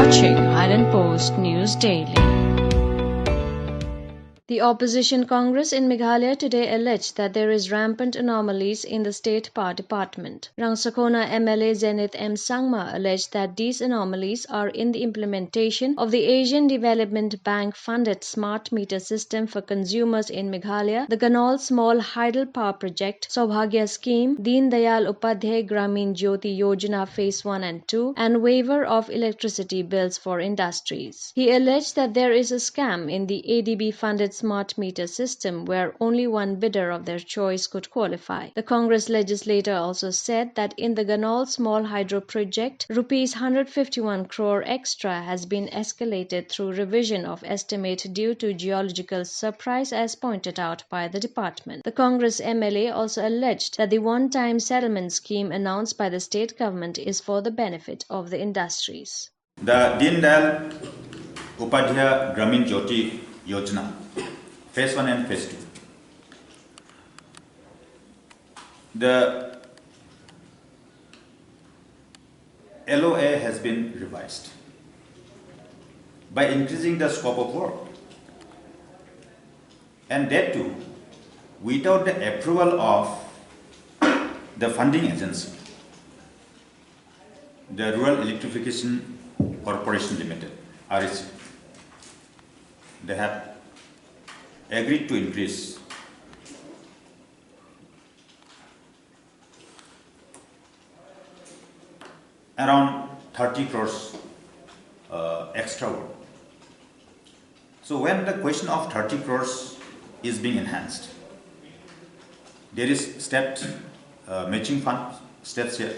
watching Island Post News Daily. The opposition Congress in Meghalaya today alleged that there is rampant anomalies in the State Power Department. Rangsakona MLA Zenith Sangma alleged that these anomalies are in the implementation of the Asian Development Bank funded smart meter system for consumers in Meghalaya, the Ganol Small Hydel Power Project, Saubhagya Scheme, Deen Dayal Upadhyay Gramin Jyoti Yojana Phase 1 and 2, and waiver of electricity bills for industries. He alleged that there is a scam in the ADB funded smart meter system where only one bidder of their choice could qualify. The Congress legislator also said that in the Ganol Small Hydro Project, Rs 151 crore extra has been escalated through revision of estimate due to geological surprise as pointed out by the department. The Congress MLA also alleged that the one-time settlement scheme announced by the state government is for the benefit of the industries. The Deen Dayal Upadhyay Gramin Jyoti Yojana, Phase 1 and Phase 2. The LOA has been revised by increasing the scope of work, and that too without the approval of the funding agency, the Rural Electrification Corporation Limited, REC. They have agreed to increase around 30 crores extra work. So when the question of 30 crores is being enhanced, there is stepped matching fund steps here.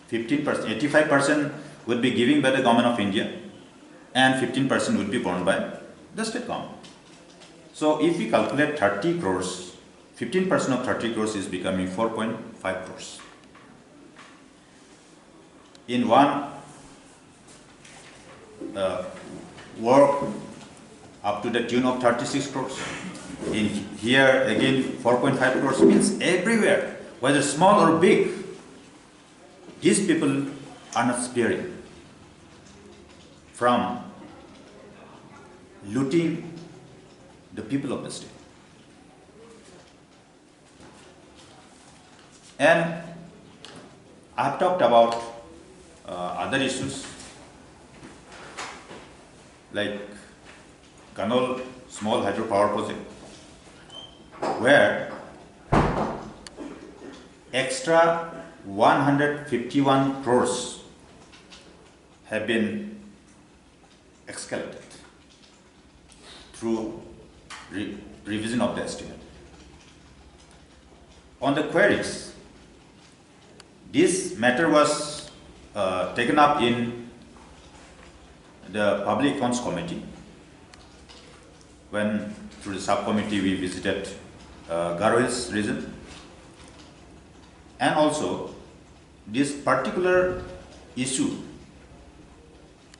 15%, 85% would be given by the Government of India and 15% would be borne by the state government. So if we calculate 30 crores, 15% of 30 crores is becoming 4.5 crores. In one work up to the tune of 36 crores. In here again 4.5 crores means everywhere, whether small or big, these people are not sparing from looting the people of the state. And I have talked about other issues like Ganol Small Hydropower Project, where extra 151 crores have been escalated through revision of the estimate. On the queries, this matter was taken up in the Public Accounts Committee when through the subcommittee we visited Garo Hills region, and also this particular issue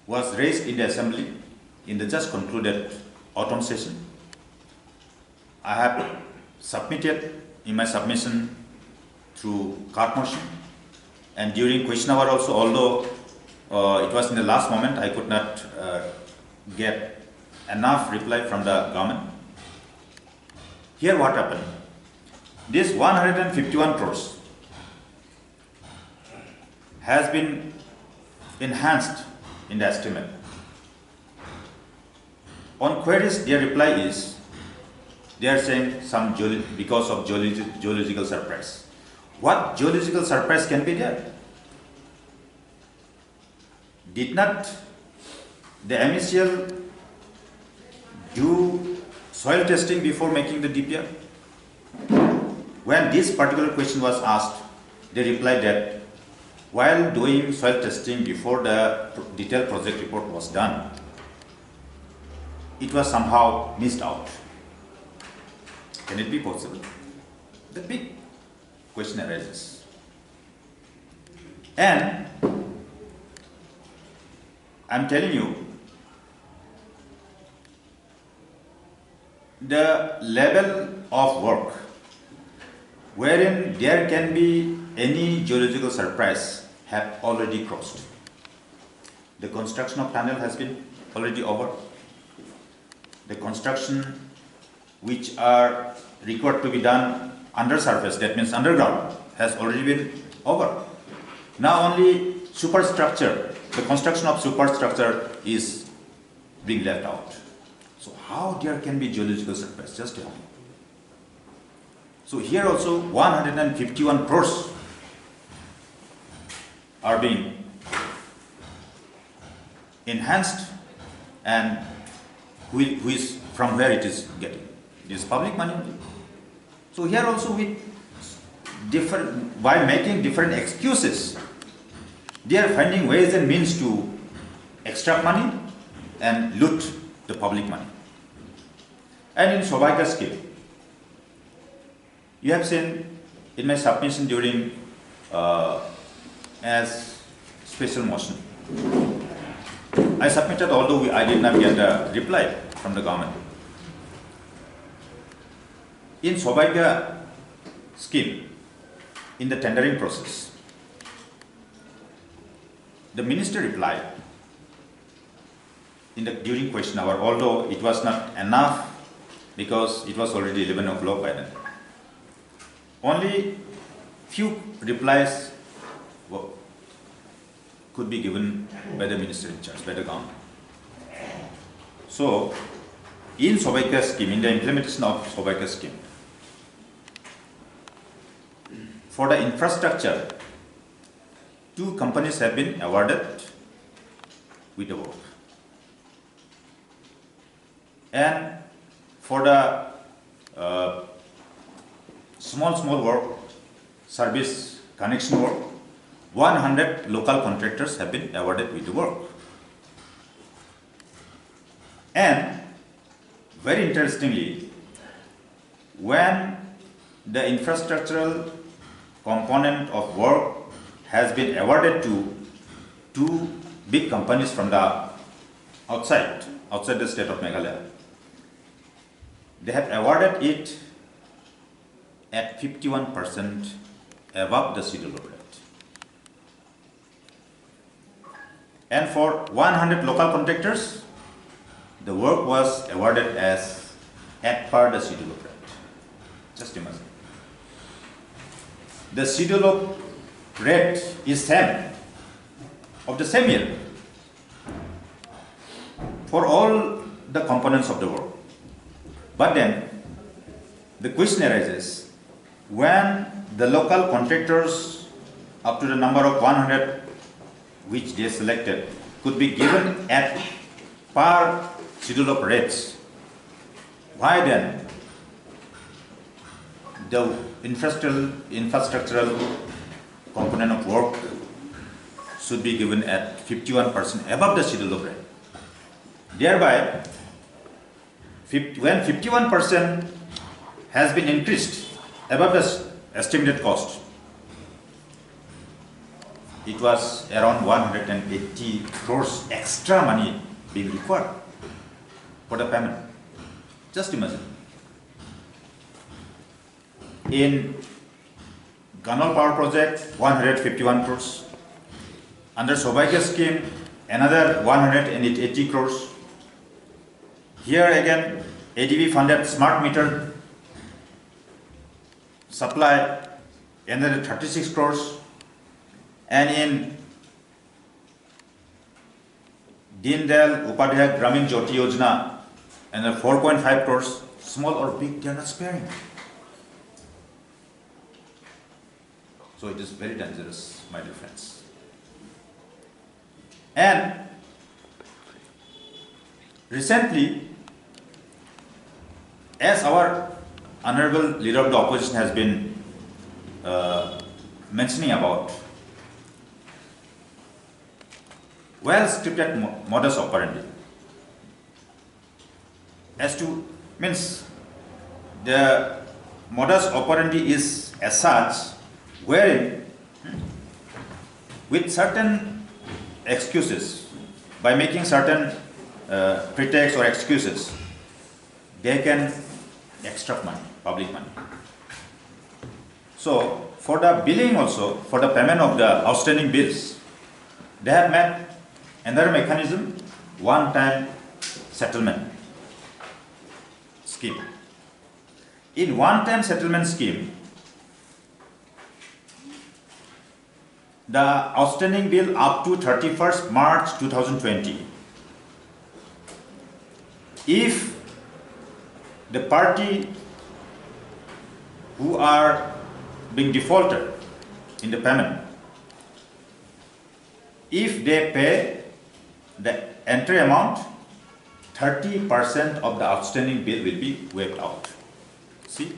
was raised in the assembly in the just concluded autumn session. I have submitted in my submission through card motion, and during question hour also, although it was in the last moment, I could not get enough reply from the government. Here what happened? This 151 crores has been enhanced in the estimate. On queries, their reply is, they are saying some because of geological surprise. What geological surprise can be there? Did not the MSCL do soil testing before making the DPR? When this particular question was asked, they replied that while doing soil testing before the detailed project report was done, it was somehow missed out. Can it be possible? The big question arises. And I'm telling you, the level of work wherein there can be any geological surprise have already crossed. The construction of tunnel has been already over. The construction which are required to be done under surface, that means underground, has already been over. Now only superstructure, the construction of superstructure is being left out. So how there can be geological surface? Just tell me. So here also 151 crores are being enhanced, and who is from where it is getting? It is public money only. So here also with different, by making different excuses, they are finding ways and means to extract money and loot the public money. And in Saubhagya scheme, you have seen in my submission during as special motion, I submitted, although I did not get a reply from the government. In Saubhagya scheme, in the tendering process, the minister replied during question hour, although it was not enough because it was already 11 o'clock by then. Only few replies could be given by the minister in charge, by the government. So, in Saubhagya scheme, in the implementation of Saubhagya scheme, for the infrastructure, 2 companies have been awarded with the work. And for the small work, service connection work, 100 local contractors have been awarded with the work. And very interestingly, when the infrastructural component of work has been awarded to 2 big companies from the outside the state of Meghalaya, they have awarded it at 51% above the schedule rate. And for 100 local contractors, the work was awarded as at par the schedule rate. Just imagine. The schedule rate is same of the same year for all the components of the work. But then the question arises, when the local contractors up to the number of 100 which they selected could be given at par schedule of rates, why then the infrastructural component of work should be given at 51% above the schedule of rate? Thereby, when 51% has been increased above the estimated cost, it was around 180 crores extra money being required for the payment. Just imagine. In Ganal Power Project, 151 crores. Under Saubhagya scheme, another 180 crores. Here again, ADB funded smart meter supply, another 36 crores. And in Deen Dayal Upadhyay Gramin Jyoti Yojana, another 4.5 crores. Small or big, they are not sparing. So it is very dangerous, my dear friends. And recently, as our honorable leader of the opposition has been mentioning about, well-scripted modus operandi, as to means the modus operandi is as such, wherein with certain excuses, by making certain pretexts or excuses, they can extract money, public money. So for the billing also, for the payment of the outstanding bills, they have made Another mechanism, one-time settlement scheme. In one-time settlement scheme, the outstanding bill up to 31st March 2020, if the party who are being defaulted in the payment, if they pay the entry amount, 30% of the outstanding bill will be waived out. See?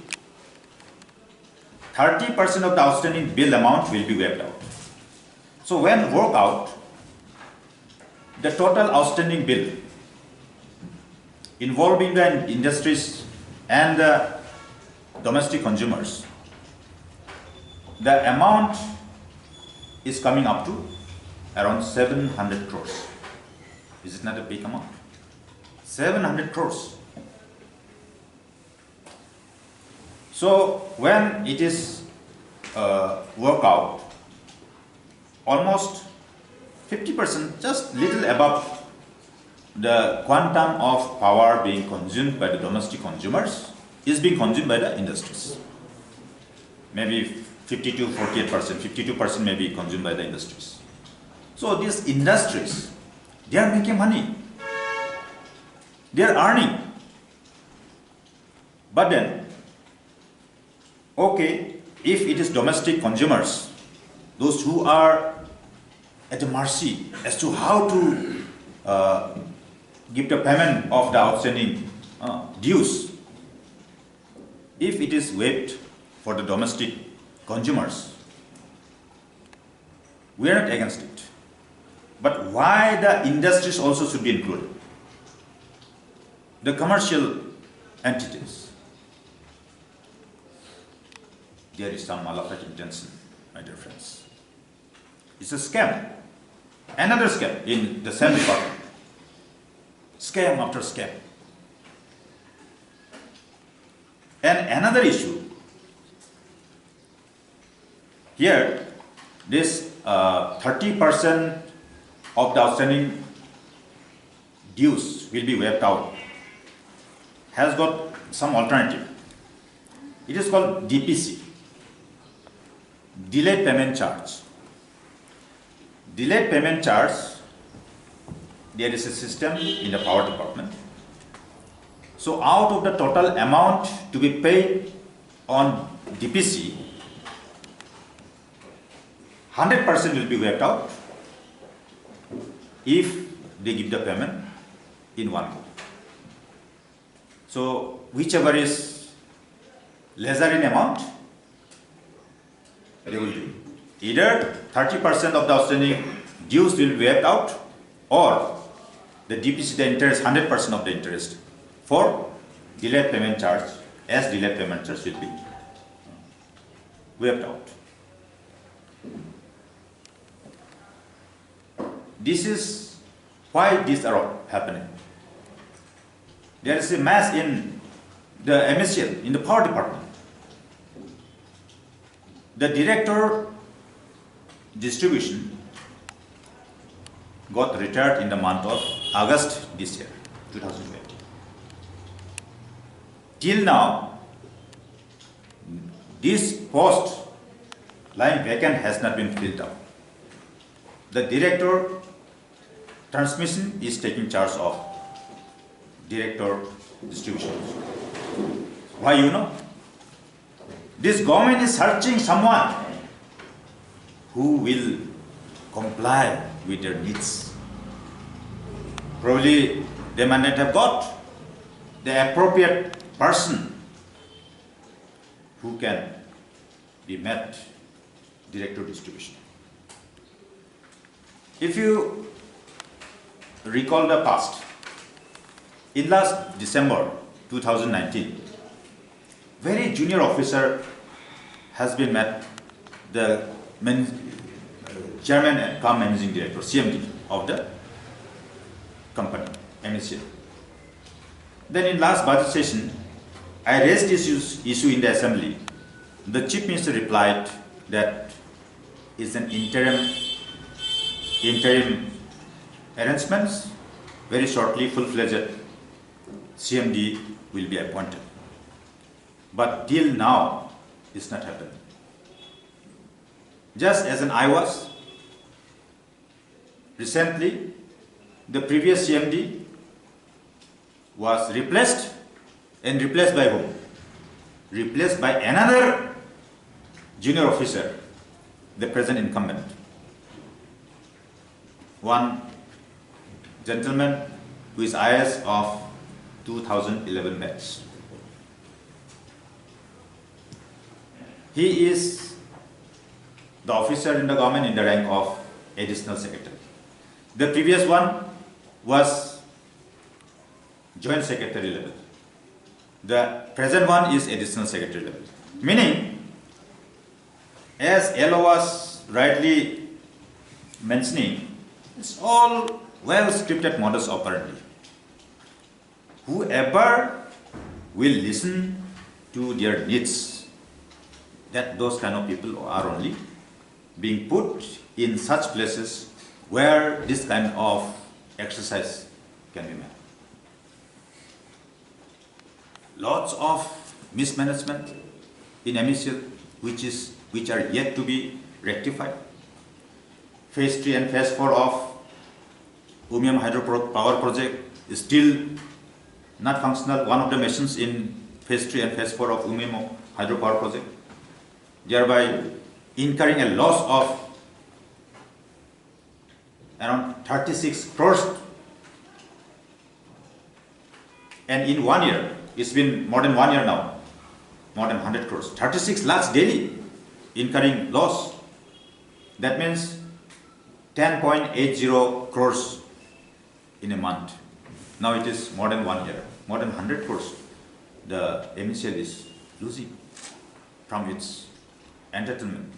30% of the outstanding bill amount will be waived out. So when work out, the total outstanding bill involving the industries and the domestic consumers, the amount is coming up to around 700 crores. Is it not a big amount? 700 crores. So when it is work out, almost 50%, just little above the quantum of power being consumed by the domestic consumers is being consumed by the industries. Maybe 52, 48%, 52% may be consumed by the industries. So these industries, they are making money. They are earning. But then, okay, if it is domestic consumers, those who are at the mercy as to how to give the payment of the outstanding dues, if it is waived for the domestic consumers, we are not against it. But why the industries also should be included? The commercial entities. There is some malafide intention, my dear friends. It's a scam. Another scam in the same department. Scam after scam. And another issue, here, this 30% of the outstanding dues will be waived out, has got some alternative. It is called DPC, Delayed Payment Charge. Delayed Payment Charge, there is a system in the power department. So out of the total amount to be paid on DPC, 100% will be waived out if they give the payment in one go. So whichever is lesser in amount, they will do. Either 30% of the outstanding dues will be waived out, or the DPC, the interest, 100% of the interest for delayed payment charge, as delayed payment charge will be waived out. This is why these are all happening. There is a mess in the MSCL, in the power department. The director distribution got retired in the month of August this year, 2020. Till now, this post lying vacant has not been filled up. The director transmission is taking charge of director distribution. Why, you know? This government is searching someone who will comply with their needs. Probably they might not have got the appropriate person who can be met director distribution. If you recall the past, in last December 2019, very junior officer has been met the chairman and cum managing director, CMD of the company, MSCL. Then in last budget session, I raised this issue in the assembly. The chief minister replied that it's an interim arrangements, very shortly full-fledged CMD will be appointed. But till now, it's not happened. Just as an IWAS, recently, the previous CMD was replaced, and replaced by whom? Replaced by another junior officer, the present incumbent. One gentleman who is IS of 2011 batch. He is the officer in the government in the rank of additional secretary. The previous one was joint secretary level. The present one is additional secretary level. Meaning, as Elo was rightly mentioning, it's all well scripted modus operandi. Whoever will listen to their needs, that those kind of people are only being put in such places where this kind of exercise can be made. Lots of mismanagement in MSL which are yet to be rectified. Phase 3 and Phase 4 of Umiam Hydropower project is still not functional. One of the machines in Phase 3 and Phase 4 of Umiam Hydropower project, thereby incurring a loss of around 36 crores. And in 1 year, it's been more than 1 year now, more than 100 crores. 36 lakhs daily incurring loss. That means 10.80 crores in a month. Now it is more than 1 year, more than 100 crores. The MSL is losing from its entertainment.